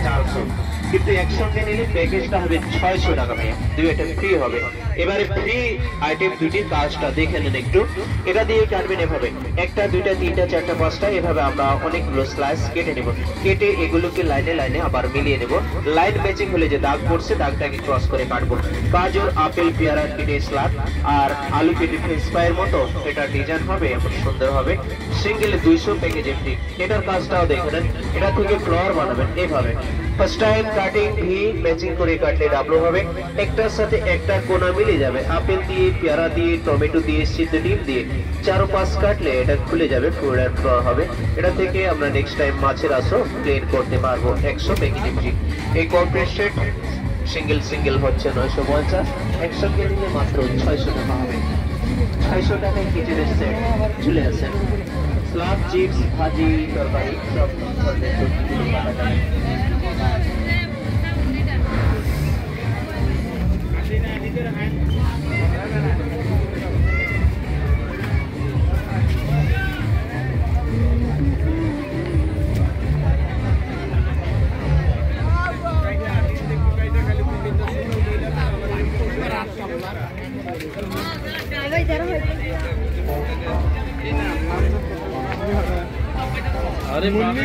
400, কিন্তু একসঙ্গে নিলে প্যাকেজটা হবে 600 টাকা ভাইয়া, 2 আইটেম ফ্রি হবে। এবারে ফ্রি আইটেম দুটির কাজটা দেখে নেন একটু। এটা দিয়ে কাটবেন এভাবে, একটা দুইটা তিনটা চারটা পাঁচটা, এভাবে আমরা অনেকগুলো স্লাইস কেটে নেব। কেটে এগুলোকে লাইনে লাইনে আবার মিলিয়ে নেব। লাইন ম্যাচিং হলে যে দাগ পড়ছে দাগটাকে ক্রস করে কাটবো। গাজর, আপেল, পেয়ারা কেটে স্লাদ, আর আলু কেটে ফ্রেঞ্চ ফ্রাইয়ের মতো এটা ডিজাইন হবে, এমন সুন্দর হবে। সিঙ্গেলে 200, প্যাকেজে ফ্রি। এটার কাজটাও দেখে নেন। এটা থেকে ফ্লাওয়ার বানাবেন এভাবে। First time cutting V matching করে কাটলে ডাবল হবে, একটার সাথে একটা কোনা মিলে যাবে। আপেল দিয়ে, পেয়ারা দিয়ে, টমেটো দিয়ে, সিদ্ধ ডিম দিয়ে 4 ও 5 কাটলে এটা খুলে যাবে, পুরো ফ্লাওয়ার হবে। এটা থেকে আমরা নেক্সট টাইম মাছের আসো প্লেন করতে পারবো। 100, প্যাকেজে ফ্রি। এই কর্পোরেট সেট সিঙ্গেল হচ্ছে 950, একসঙ্গে নিলে মাত্র 600 টাকা হবে। 600 টাকায় কিচেনের সেট চলে আসেন। স্লাদ, চিপস, ভাজি, তরকারি সব ধরনের সবজিগুলো পাওয়া যাবে। अरे नाम